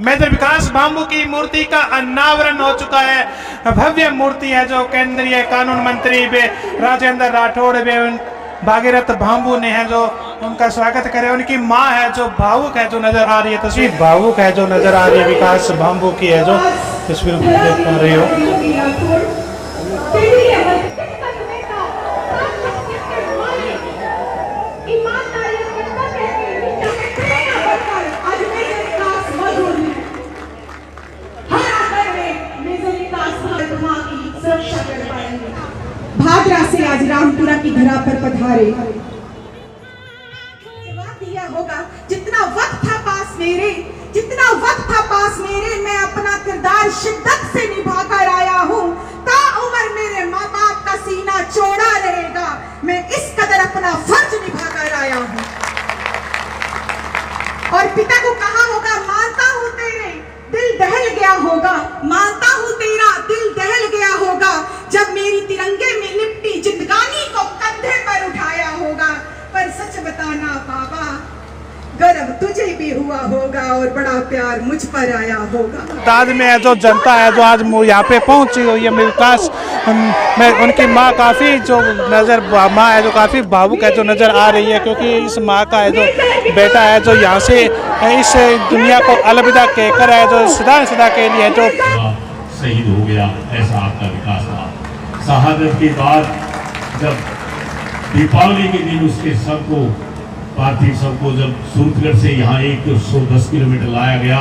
Major विकास बाबू की मूर्ति का अनावरण हो चुका है। भव्य मूर्ति है जो केंद्रीय कानून मंत्री राजेंद्र राठौड़ भागीरथ बाबू ने है जो उनका स्वागत करे। उनकी माँ है जो भावुक है जो नजर आ रही है, तस्वीर भावुक है जो नजर आ रही है। विकास बाबू की है जो तस्वीर देख पा रही हो। भादरा से आज रामपुरा की धरा पर पधारे। जवाब दिया होगा जितना वक्त था पास मेरे मैं अपना किरदार शिद्दत से निभा कर आया हूँ। ताउम्र मेरे माँ बाप का सीना चौड़ा रहेगा, मैं इस कदर अपना फर्ज निभा कर आया हूँ। और पिता को कहा होगा मानता हूँ तेरे दिल दहल गया होगा, मानता हूँ तेरा दिल दहल गया होगा, जब मेरी तिरंगे में लिपटी जिंदगानी को कंधे पर उठाया होगा। पर सच बताना बाबा, गर्व तुझे भी हुआ होगा और बड़ा प्यार मुझ पर आया होगा। ताज में है जो जनता है जो आज यहाँ पे पहुंची हुई है। विकास में उनकी माँ काफ़ी जो माँ है जो काफ़ी भावुक है जो नज़र आ रही है, क्योंकि इस माँ का है जो बेटा है जो यहाँ से इस दुनिया को अलविदा कहकर है जो सदा के लिए जो शहीद हो गया। ऐसा आपका विकास था। शहादत के बाद जब दीपावली के दिन उसके शव को पार्थिव शव को जब सूरतगढ़ से यहाँ 110 किलोमीटर लाया गया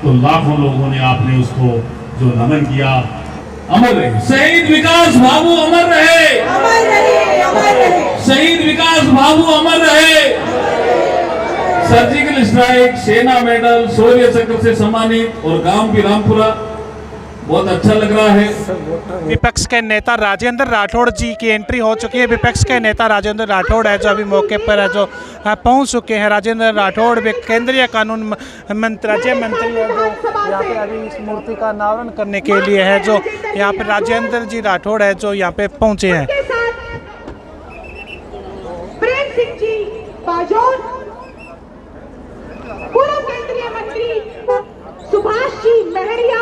तो लाखों लोगों ने आपने उसको जो नमन किया। अमर रहे शहीद विकास बाबू, अमर रहे, अमर रहे, अमर रहे। शहीद विकास बाबू अमर रहे। सर्जिकल स्ट्राइक, सेना मेडल, शौर्य चक्र से सम्मानित और गांव भी रामपुरा, बहुत अच्छा लग रहा है। विपक्ष के नेता राजेंद्र राठौड़ जी की एंट्री हो चुकी है। विपक्ष के नेता राजेंद्र राठौड़ है जो अभी मौके पर है जो पहुंच चुके हैं। राजेंद्र राठौड़ भी केंद्रीय कानून राज्य मंत्री है जो यहाँ पे अभी इस मूर्ति का अनावरण करने के लिए है जो यहाँ पे राजेंद्र जी राठौड़ है जो यहाँ पे पहुंचे हैं। प्रेम सिंह जी बाजोर, पूर्व केंद्रीय मंत्री सुभाष जी महरिया,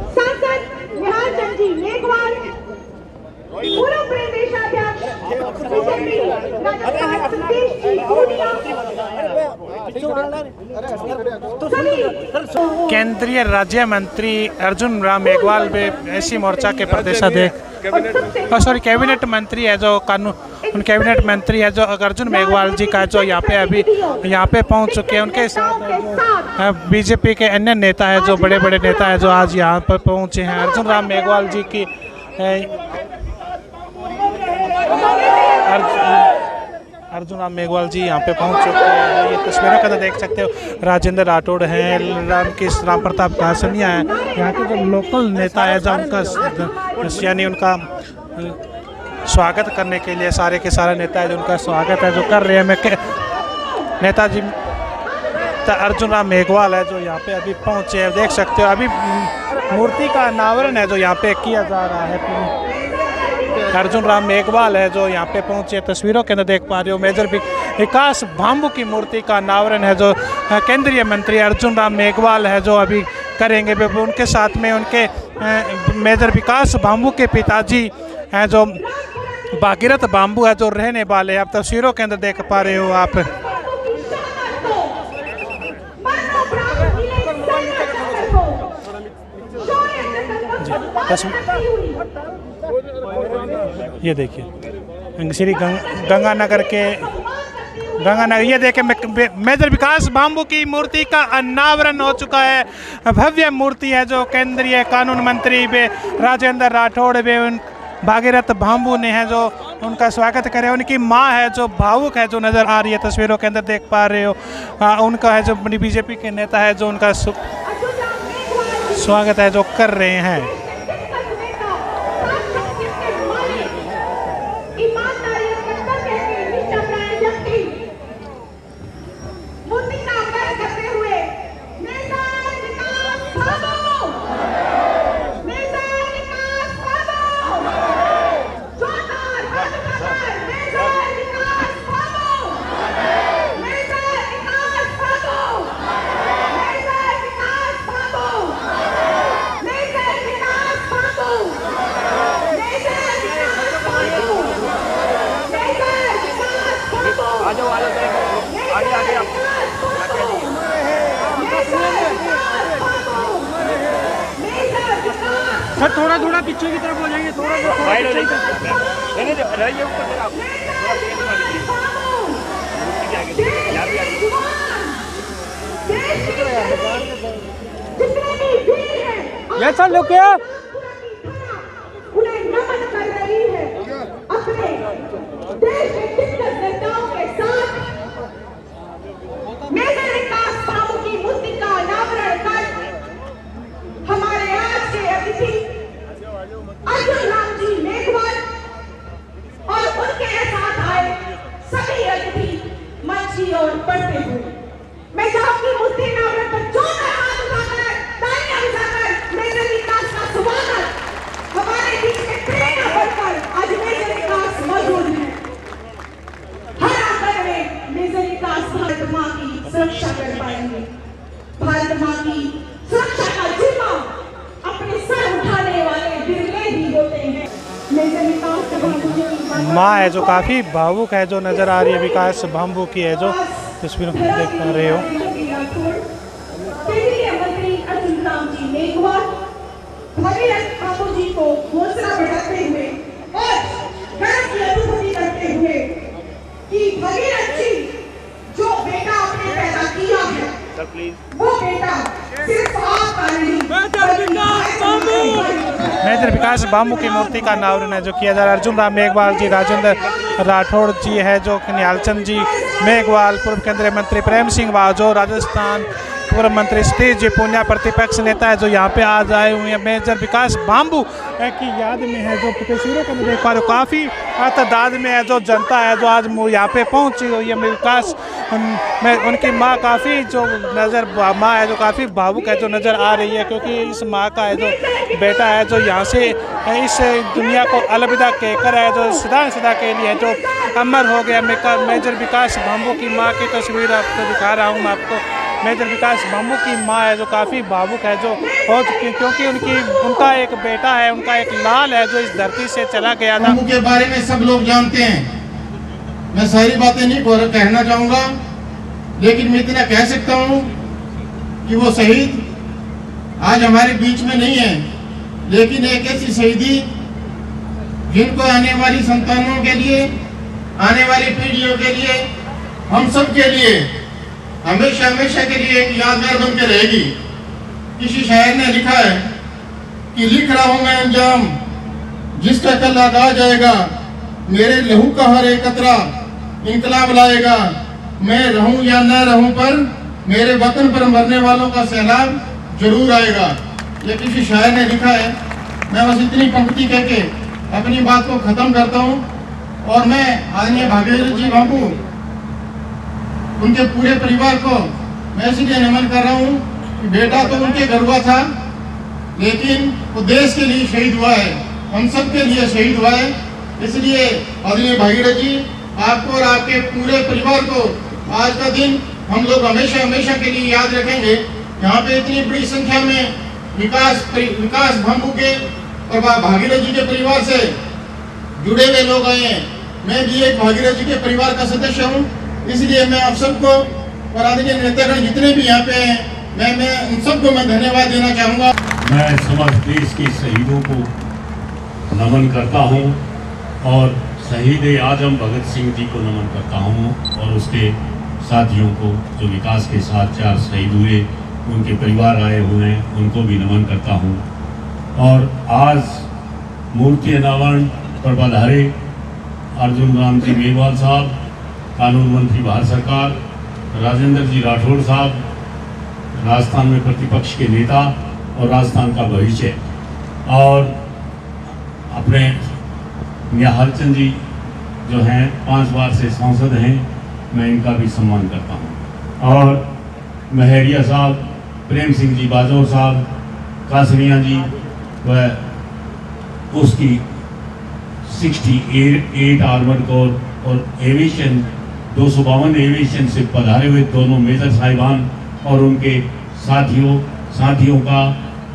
सांसद निहाल चंद जी मेघवाल, पूर्व प्रदेशाध्यक्ष राजस्थान सतीश जी गोनिया, केंद्रीय राज्य मंत्री अर्जुन राम मेघवाल भी एसी मोर्चा के प्रदेशाध्यक्ष कैबिनेट मंत्री है जो कैबिनेट मंत्री है जो अर्जुन मेघवाल जी का जो यहाँ पे अभी यहाँ पे पहुँच चुके हैं। उनके साथ बीजेपी के अन्य नेता है जो बड़े बड़े नेता है जो आज यहाँ पर पहुँचे हैं। अर्जुन राम मेघवाल जी की अर्जुन राम मेघवाल जी यहाँ पे पहुँच चुके हैं। ये तस्वीरों का तो देख सकते हो। राजेंद्र राठौड़ हैं, राम प्रताप कासनिया हैं, यहाँ के जो लोकल नेता है जो उनका यानी उनका स्वागत करने के लिए सारे के सारे नेता है जो उनका स्वागत है जो कर रहे हैं। मैं नेताजी अर्जुन राम मेघवाल है जो यहाँ पे अभी पहुँचे हैं। देख सकते हो अभी मूर्ति का अनावरण है जो यहाँ पे किया जा रहा है। अर्जुन राम मेघवाल है जो यहाँ पे पहुँचे, तस्वीरों के अंदर देख पा रहे हो। मेजर विकास बाबू की मूर्ति का अनावरण है जो केंद्रीय मंत्री अर्जुन राम मेघवाल है जो अभी करेंगे। उनके साथ में उनके मेजर विकास बाबू के पिताजी हैं जो भागीरथ बाबू है जो रहने वाले हैं। आप तस्वीरों के अंदर देख पा रहे हो आप। ये देखिए श्री गंगानगर ये देखिए मेजर विकास बाबू की मूर्ति का अनावरण हो चुका है। भव्य मूर्ति है जो केंद्रीय कानून मंत्री राजेंद्र राठौड़ भागीरथ बाबू ने है जो उनका स्वागत करे। उनकी माँ है जो भावुक है जो नज़र आ रही है, तस्वीरों के अंदर देख पा रहे हो। उनका है जो बीजेपी के नेता है जो उनका स्वागत है जो कर रहे हैं। सर थोड़ा थोड़ा पीछे की तरफ हो जाएंगे, थोड़ा पीछे की तरफ। रहिए ऊपर से आप ये सर लोग क्या उन्हें नमन कर रही है अपने देश के दिग्गज नेताओं के साथ मेजर विकास बाबू की मूर्ति का अनावरण कर हमारे आज के अतिथि अर्जुन राम जी मेघवाल और उनके साथ आए सभी अतिथि मंच की ओर बढ़ते हुए मैं चाहूंगी मूर्ति अनावरण पर जोरदार हाथ उठाकर तालियां बजाकर मेजर विकास का स्वागत हमारे बीच में प्रेरणा बनकर आज मेजर विकास मौजूद है। हर आंगन में मेजर विकास भारत माँ की सुरक्षा कर पाएंगे। भारत माँ की सुरक्षा का जिम्मा अपने सर उठाने वाले बिरले ही होते हैं। मेजर विकास माँ है जो काफ़ी भावुक है, जो नज़र आ रही है विकास बाम्बू की है, जो तस्वीर में देख पा रहे हो। केंद्रीय मंत्री अर्जुन राम जी मेघवाल भगीरथ बाबू जी को हौसला बढ़ाते हुए और गर्व की अनुभूति करते हुए कि भगीरथ जी जो बेटा आपने पैदा किया है वो बेटा सिर्फ आपका नहीं मेजर विकास बाम्बू की मूर्ति का अनावरण है जो किया जा रहा है। अर्जुन राम मेघवाल जी, राजेंद्र राठौड़ जी है, जो निहालचंद जी मेघवाल, पूर्व केंद्रीय मंत्री प्रेम सिंह बाजो, राजस्थान पूर्व मंत्री सतीश जी पूनिया, प्रतिपक्ष नेता है जो यहाँ पे आज आए हुए हैं। मेजर विकास बाम्बू की याद में है, जो तस्वीरों को देख पा रहे हो काफ़ी तादाद में है जो जनता है जो आज यहाँ पे पहुँची हुई है। विकास में उनकी माँ काफ़ी जो माँ है जो काफ़ी भावुक है जो नज़र आ रही है, क्योंकि इस माँ का है जो बेटा है जो यहाँ से इस दुनिया को अलविदा कहकर है जो सदा के लिए जो अमर हो गया। मेजर विकास बाम्बू की माँ की तस्वीर आपको दिखा रहा हूँ मैं आपको। मेजर विकास बाम्बू की माँ है जो काफ़ी भावुक है जो हो चुकी, क्योंकि उनका एक बेटा है, उनका एक लाल है जो इस धरती से चला गया था। बाम्बू के बारे में सब लोग जानते हैं, मैं सारी बातें नहीं कहना चाहूँगा, लेकिन मैं इतना कह सकता हूँ कि वो शहीद आज हमारे बीच में नहीं है, लेकिन एक ऐसी शहीदी जिनको आने वाली संतानों के लिए, आने वाली पीढ़ियों के लिए, हम सब के लिए हमेशा हमेशा के लिए एक यादगार बन के रहेगी। किसी शायर ने लिखा है कि लिख रहा हूं मैं अंजाम जिसका कल आ जाएगा, मेरे लहू का हर एक कतरा इंकलाब लाएगा, मैं रहूं या न रहूं पर मेरे वतन पर मरने वालों का सैलाब जरूर आएगा। ये किसी शायर ने लिखा है। मैं बस इतनी पंक्ति कह के अपनी बात को खत्म करता हूं और मैं आदरणीय भागीरथ जी बाम्बू उनके पूरे परिवार को मैं इसलिए नमन कर रहा हूँ कि बेटा तो उनके घर हुआ था, लेकिन वो देश के लिए शहीद हुआ है, हम सब के लिए शहीद हुआ है। इसलिए आदरणीय भागीरथ जी आपको और आपके पूरे परिवार को आज का दिन हम लोग हमेशा हमेशा के लिए याद रखेंगे। यहाँ पे इतनी बड़ी संख्या में विकास बाम्बू के और भागीरथ जी के परिवार से जुड़े हुए लोग आए हैं। मैं भी एक भागीरथ जी के परिवार का सदस्य हूँ, इसलिए मैं आप सबको और आदरणीय नेतागण जितने भी यहाँ पे हैं, मैं उन सबको मैं धन्यवाद देना चाहूँगा। मैं समस्त देश के शहीदों को नमन करता हूँ और शहीद आजम भगत सिंह जी को नमन करता हूँ और उसके साथियों को जो विकास के साथ 4 शहीद हुए, उनके परिवार आए हुए हैं, उनको भी नमन करता हूँ। और आज मूर्ति अनावरण पर पधारे अर्जुन राम जी मेघवाल साहब, कानून मंत्री भारत सरकार, राजेंद्र जी राठौड़ साहब, राजस्थान में प्रतिपक्ष के नेता और राजस्थान का भविष्य, और अपने निहालचंद जी जो हैं 5 बार से सांसद हैं, मैं इनका भी सम्मान करता हूं। और महरिया साहब, प्रेम सिंह जी बाजौर साहब, कासरिया जी व उसकी 68 आर्मर्ड कोर और एविएशन 252 एविएशन से पधारे हुए दोनों मेजर साहिबान और उनके साथियों का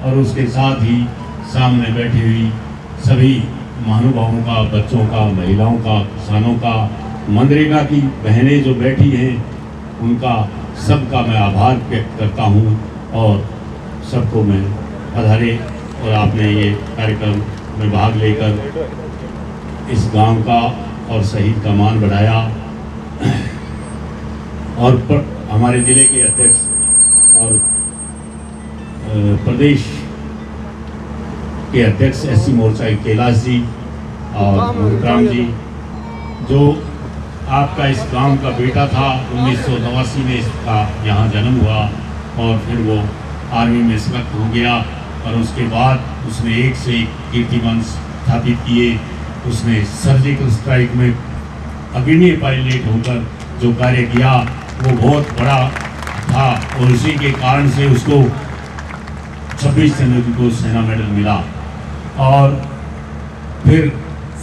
और उसके साथ ही सामने बैठी हुई सभी महानुभावों का, बच्चों का, महिलाओं का, किसानों का, मनरेगा की बहनें जो बैठी हैं, उनका सबका मैं आभार व्यक्त करता हूं और सबको मैं पधारे और आपने ये कार्यक्रम में भाग लेकर इस गांव का और शहीद का मान बढ़ाया। और हमारे जिले के अध्यक्ष और प्रदेश के अध्यक्ष एससी मोर्चा के कैलाश जी और मुरकाम जी, जो आपका इस गांव का बेटा था, 1989 में इसका यहाँ जन्म हुआ और फिर वो आर्मी में सेलेक्ट हो गया और उसके बाद उसने एक से एक कीर्तिमान स्थापित किए। उसने सर्जिकल स्ट्राइक में अग्रणीय पायलट होकर जो कार्य किया वो बहुत बड़ा था और उसी के कारण से उसको 26 जनवरी को सेना मेडल मिला। और फिर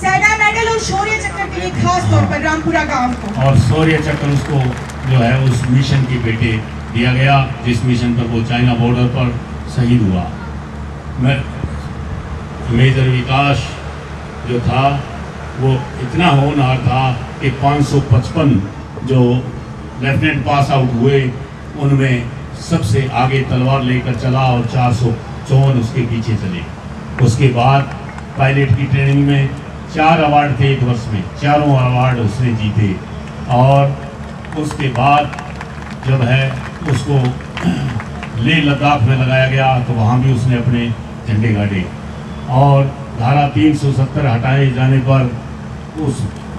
सेना मेडल और शौर्य चक्र के लिए खास तौर पर रामपुरा गांव को, और शौर्य चक्र उसको जो है उस मिशन के बेटे दिया गया जिस मिशन पर वो चाइना बॉर्डर पर शहीद हुआ। मेजर विकास जो था वो इतना होनहार था कि 555 जो लेफ्टिनेंट पास आउट हुए उनमें सबसे आगे तलवार लेकर चला और 454 उसके पीछे चले। उसके बाद पायलट की ट्रेनिंग में 4 अवार्ड थे एक वर्ष में, चारों अवार्ड उसने जीते। और उसके बाद जब है उसको लेह लद्दाख में लगाया गया तो वहाँ भी उसने अपने झंडे गाड़े। और धारा 370 हटाए जाने पर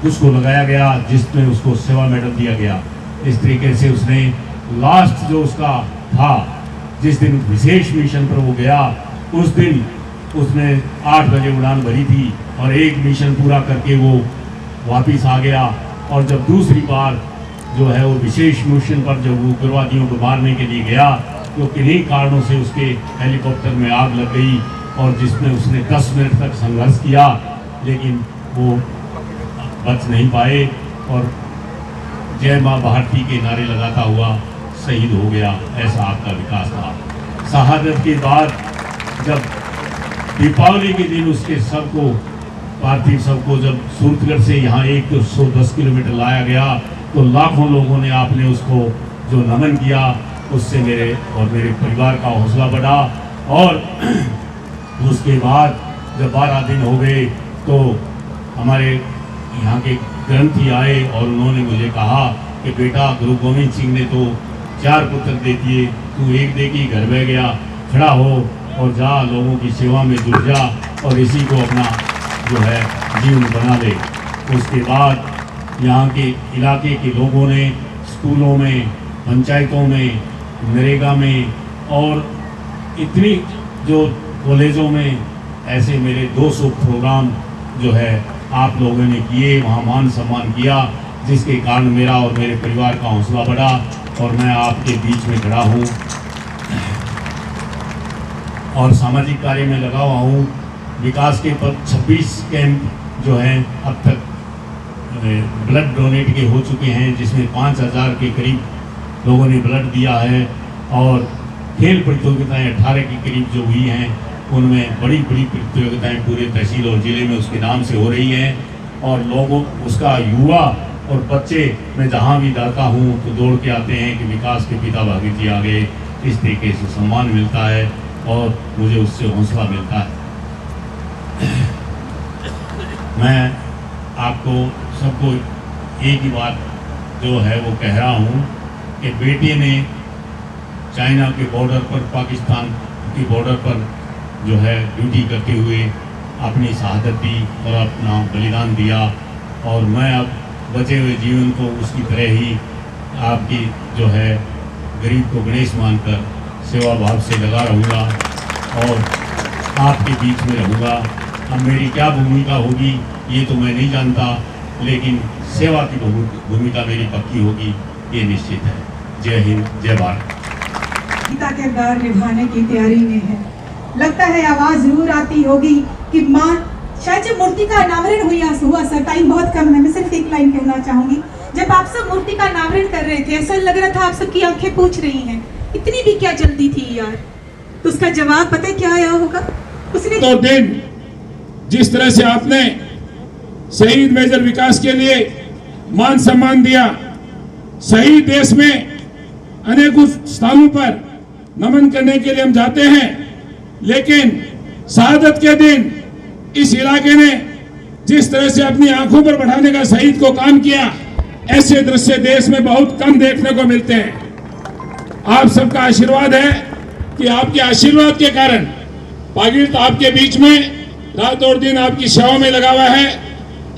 उसको लगाया गया जिसमें उसको सेवा मेडल दिया गया। इस तरीके से उसने लास्ट जो उसका था, जिस दिन विशेष मिशन पर वो गया, उस दिन उसने 8 बजे उड़ान भरी थी और एक मिशन पूरा करके वो वापस आ गया। और जब दूसरी बार जो है वो विशेष मिशन पर जब वो उग्रवादियों को मारने के लिए गया तो किन्हीं कारणों से उसके हेलीकॉप्टर में आग लग गई और जिसमें उसने 10 मिनट तक संघर्ष किया लेकिन वो बच नहीं पाए और जय माँ भारती के नारे लगाता हुआ शहीद हो गया। ऐसा आपका विकास था। शहादत के बाद जब दीपावली के दिन उसके शव को, पार्थिव शव को जब सूरतगढ़ से यहाँ 110 किलोमीटर लाया गया तो लाखों लोगों ने आपने उसको जो नमन किया उससे मेरे और मेरे परिवार का हौसला बढ़ा। और उसके बाद जब 12 दिन हो गए तो हमारे यहाँ के ग्रंथी आए और उन्होंने मुझे कहा कि बेटा गुरु गोविंद सिंह ने तो 4 पुत्र दे दिए, तू एक दे के घर बह गया, खड़ा हो और जा लोगों की सेवा में जुड़ जा और इसी को अपना जो है जीवन बना ले। उसके बाद यहाँ के इलाके के लोगों ने स्कूलों में, पंचायतों में, नरेगा में और इतनी जो कॉलेजों में ऐसे मेरे 200 प्रोग्राम जो है आप लोगों ने किए, वहाँ मान सम्मान किया जिसके कारण मेरा और मेरे परिवार का हौसला बढ़ा और मैं आपके बीच में खड़ा हूँ और सामाजिक कार्य में लगा हुआ हूँ। विकास के 26 कैंप जो हैं अब तक ब्लड डोनेट के हो चुके हैं जिसमें 5000 के करीब लोगों ने ब्लड दिया है। और खेल प्रतियोगिताएं 18 के करीब जो हुई हैं उनमें बड़ी बड़ी प्रतियोगिताएं पूरे तहसील और ज़िले में उसके नाम से हो रही हैं और लोगों उसका युवा और बच्चे मैं जहां भी जाता हूं तो दौड़ के आते हैं कि विकास के पिता भागीरथ जी आ गए। इस तरीके से सम्मान मिलता है और मुझे उससे हौसला मिलता है। मैं आपको सबको एक ही बात जो है वो कह रहा हूँ कि बेटे ने चाइना के बॉर्डर पर, पाकिस्तान के बॉर्डर पर जो है ड्यूटी करते हुए अपनी शहादत दी और अपना बलिदान दिया और मैं अब बचे हुए जीवन को उसकी तरह ही आपकी जो है गरीब को गणेश मानकर सेवा भाव से लगा रहूँगा और आपके बीच में रहूँगा। अब मेरी क्या भूमिका होगी ये तो मैं नहीं जानता, लेकिन सेवा की भूमिका मेरी पक्की होगी ये निश्चित है। जय हिंद, जय भारत। पिता किरदार निभाने की तैयारी में है। लगता है आवाज जरूर आती होगी कि माँ, शायद जब मूर्ति का अनावरण हुआ सर, टाइम बहुत कम है, मैं सिर्फ एक लाइन कहना चाहूंगी। जब आप सब मूर्ति का अनावरण कर रहे थे ऐसा लग रहा था आप सबकी आंखें पूछ रही हैं, इतनी भी क्या जल्दी थी यार। तो उसका जवाब पता है क्या आया होगा? उसने तो दिन जिस तरह से आपने शहीद मेजर विकास के लिए मान सम्मान दिया, शहीद देश में अनेक स्थानों पर नमन करने के लिए हम जाते हैं, लेकिन शहादत के दिन इस इलाके ने जिस तरह से अपनी आंखों पर बढ़ाने का शहीद को काम किया, ऐसे दृश्य देश में बहुत कम देखने को मिलते हैं। आप सबका आशीर्वाद है कि आपके आशीर्वाद के कारण भागीरथ आपके बीच में रात और दिन आपकी सेवा में लगा हुआ है।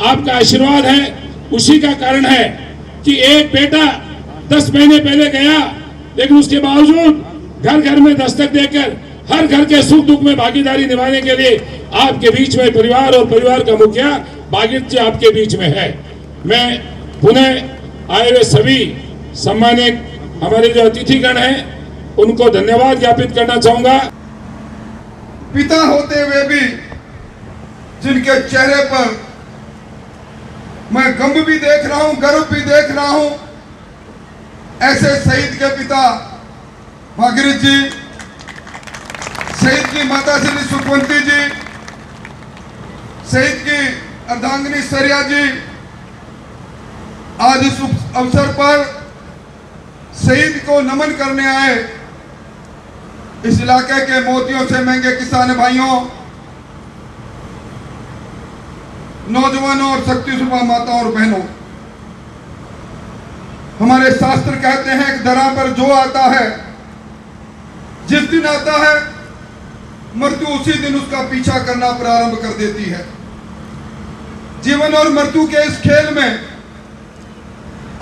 आपका आशीर्वाद है, उसी का कारण है कि एक बेटा 10 महीने पहले गया, लेकिन उसके बावजूद घर घर में दस्तक देकर हर घर के सुख दुख में भागीदारी निभाने के लिए आपके बीच में परिवार और परिवार का मुखिया भागीरथ जी आपके बीच में है। मैं पुनः आए हुए सभी सम्मानित हमारे जो अतिथिगण हैं उनको धन्यवाद ज्ञापित करना चाहूंगा। पिता होते हुए भी जिनके चेहरे पर मैं गम भी देख रहा हूं, गर्व भी देख रहा हूं, ऐसे शहीद के पिता भागीरथ जी, शहीद की माता श्री सुखवंती जी, शहीद की अर्धांगिनी सरिया जी आज इस अवसर पर शहीद को नमन करने आए। इस इलाके के मोतियों से महंगे किसान भाइयों, नौजवानों और शक्ति सुबह माताओं और बहनों, हमारे शास्त्र कहते हैं कि धरा पर जो आता है, जिस दिन आता है मृत्यु उसी दिन उसका पीछा करना प्रारंभ कर देती है। जीवन और मृत्यु के इस खेल में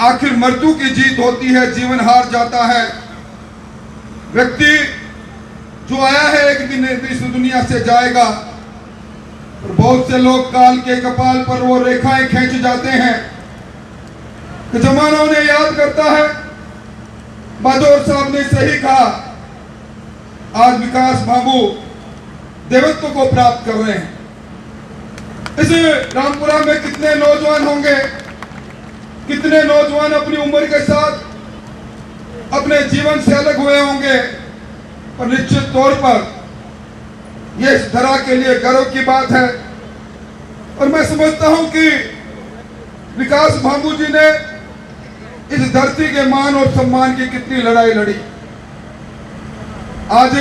आखिर मृत्यु की जीत होती है, जीवन हार जाता है। व्यक्ति जो आया है एक दिन इस दुनिया से जाएगा, और बहुत से लोग काल के कपाल पर वो रेखाएं खींच जाते हैं कि जमाना उन्हें याद करता है। बहादुर साहब ने सही कहा, आज विकास बाबू देवत्व को प्राप्त कर रहे हैं। इस रामपुरा में कितने नौजवान होंगे, कितने नौजवान अपनी उम्र के साथ अपने जीवन से अलग हुए होंगे, और निश्चित तौर पर यह इस धरा के लिए गर्व की बात है। और मैं समझता हूं कि विकास बाबू जी ने इस धरती के मान और सम्मान की कितनी लड़ाई लड़ी। आज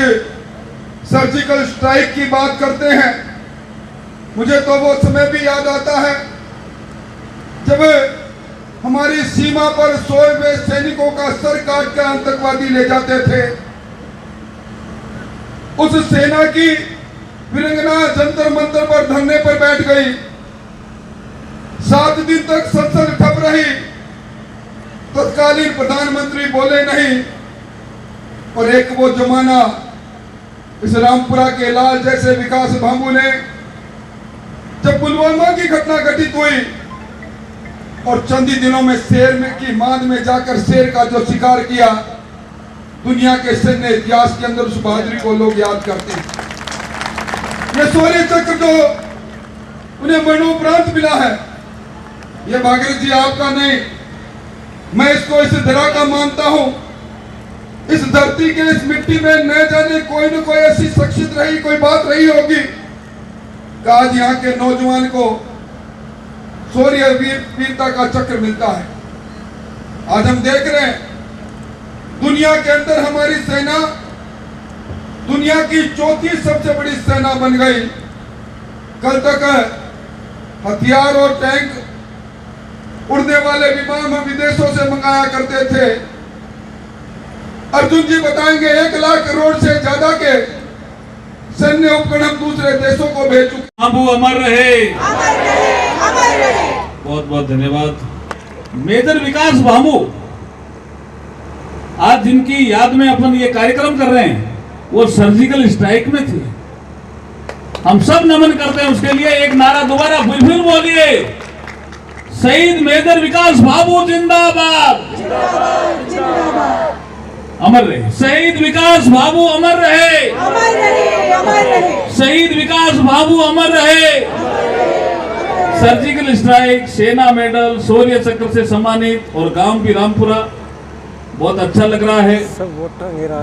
सर्जिकल स्ट्राइक की बात करते हैं, मुझे तो वो समय भी याद आता है जब हमारी सीमा पर सोए हुए सैनिकों का सर काट कर आतंकवादी ले जाते थे। उस सेना की वीरांगना जंतर मंतर पर धरने पर बैठ गई, 7 दिन तक संसद ठप रही, तत्कालीन प्रधानमंत्री बोले नहीं। और एक वो जमाना इस रामपुरा के लाल जैसे विकास बाबू ने, जब पुलवामा की घटना घटित हुई और चंद ही दिनों में शेर में की मांद में जाकर शेर का जो शिकार किया, दुनिया के सैन्य इतिहास के अंदर उस बहादुरी को लोग याद करते हैं। यह शौर्य चक्र जो उन्हें मरणोपरांत मिला है, यह भागीरथ जी आपका नहीं, मैं इसको इस धरा का मानता हूं। इस धरती के इस मिट्टी में न जाने कोई न कोई ऐसी शख्सियत रही, कोई बात रही होगी कि आज यहाँ के नौजवान को शौर्य वीरता का चक्र मिलता है। आज हम देख रहे हैं दुनिया के अंदर हमारी सेना दुनिया की 4थी सबसे बड़ी सेना बन गई। कल तक हथियार और टैंक, उड़ने वाले विमान हम विदेशों से मंगाया करते थे। अर्जुन जी बताएंगे 1 लाख करोड़ से ज्यादा के सैन्य उपकरण हम दूसरे देशों को भेज चुके। बाबू अमर रहे, अमर रहे, अमर रहे। बहुत बहुत धन्यवाद। मेजर विकास बाबू, आज जिनकी याद में अपन ये कार्यक्रम कर रहे हैं, वो सर्जिकल स्ट्राइक में थे। हम सब नमन करते हैं उसके लिए। एक नारा दोबारा फिर बोलिए, शहीद मेजर विकास बाबू जिंदाबाद, जिंदाबाद, जिंदाबाद। अमर रहे शहीद विकास बाबू, अमर रहे, अमर रहे, अमर रहे। शहीद विकास बाबू, अमर रहे। सर्जिकल स्ट्राइक, सेना मेडल, शौर्य चक्र से सम्मानित और गांव भी रामपुरा, बहुत अच्छा लग रहा है।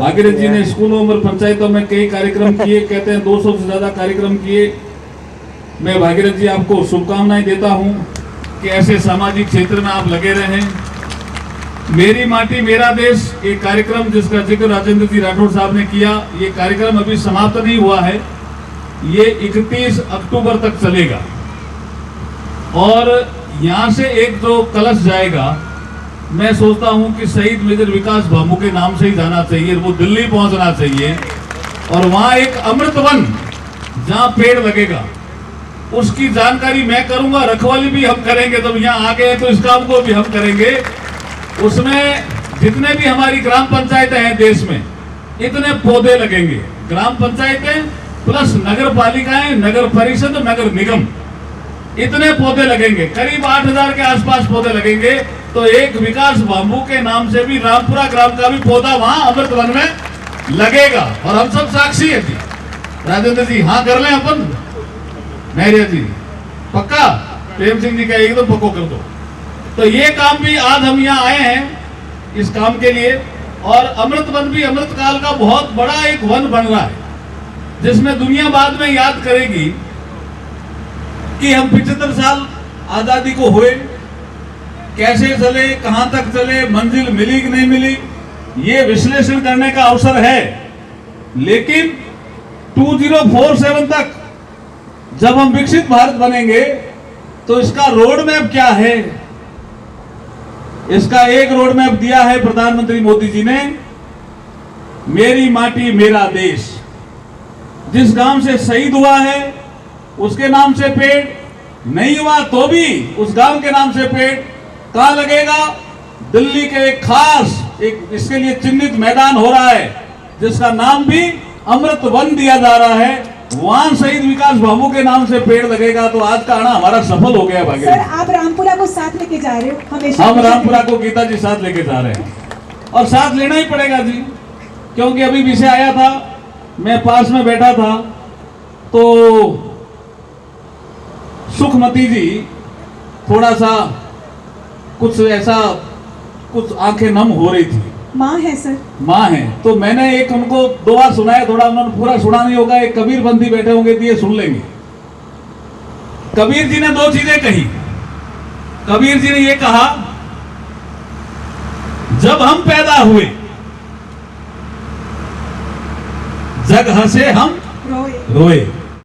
भागीरथ जी ने स्कूलों और पंचायतों में कई कार्यक्रम किए, कहते हैं 200 से ज्यादा कार्यक्रम किए। मैं भागीरथ जी आपको शुभकामनाएं देता हूं कि ऐसे सामाजिक क्षेत्र में आप लगे रहें। मेरी माटी मेरा देश, एक कार्यक्रम जिसका जिक्र राजेंद्र जी राठौड़ साहब ने किया, ये कार्यक्रम अभी समाप्त नहीं हुआ है। ये 31 अक्टूबर तक चलेगा। और यहाँ से एक जो कलश जाएगा, मैं सोचता हूँ कि शहीद मेजर विकास भामू के नाम से ही जाना चाहिए, वो दिल्ली पहुँचना चाहिए। और वहाँ एक अमृत वन जहाँ पेड़ लगेगा उसकी जानकारी मैं करूँगा, रखवाली भी हम करेंगे। जब यहाँ आ गए तो इस काम को भी हम करेंगे। उसमें जितने भी हमारी ग्राम पंचायतें हैं देश में, इतने पौधे लगेंगे। ग्राम पंचायतें प्लस नगर पालिकाएं, नगर परिषद, नगर निगम, इतने पौधे लगेंगे। करीब 8000 के आसपास पौधे लगेंगे। तो एक विकास भामू के नाम से भी रामपुरा ग्राम का भी पौधा वहां अमृत वन में लगेगा। और हम सब साक्षी है जी। राजेंद्र जी हाँ कर लें अपन, नहरिया जी पक्का, प्रेम सिंह जी का एकदम पक्को कर दो। तो ये काम भी आज हम यहाँ आए हैं इस काम के लिए। और अमृत वन भी अमृत काल का बहुत बड़ा एक वन बन रहा है, जिसमें दुनिया बाद में याद करेगी कि हम 75 साल आजादी को हुए, कैसे चले, कहां तक चले, मंजिल मिली कि नहीं मिली, ये विश्लेषण करने का अवसर है। लेकिन 2047 तक जब हम विकसित भारत बनेंगे तो इसका रोड मैप क्या है? इसका एक रोड मैप दिया है प्रधानमंत्री मोदी जी ने, मेरी माटी मेरा देश। जिस गांव से शहीद हुआ है उसके नाम से पेड़, नहीं हुआ तो भी उस गांव के नाम से पेड़। कहां लगेगा? दिल्ली के एक खास एक इसके लिए चिन्हित मैदान हो रहा है, जिसका नाम भी अमृत वन दिया जा रहा है। वहां शहीद विकास भामू के नाम से पेड़ लगेगा। तो आज का आना हमारा सफल हो गया। भाग्य सर, आप रामपुरा को साथ लेके जा रहे हो हमेशा? हम रामपुरा को गीता जी साथ लेके जा रहे हैं, और साथ लेना ही पड़ेगा जी, क्योंकि अभी विषय आया था, मैं पास में बैठा था, तो सुखमती जी थोड़ा सा कुछ ऐसा, कुछ आंखें नम हो रही थी। माँ है सर? माँ है। तो मैंने एक उनको 2 बार सुनाया, थोड़ा उन्होंने पूरा सुना नहीं होगा। एक कबीर बंदी बैठे होंगे तो ये सुन लेंगे। कबीर जी ने 2 चीजें कही। कबीर जी ने ये कहा, जब हम पैदा हुए जग हंसे हम रोए। रोए।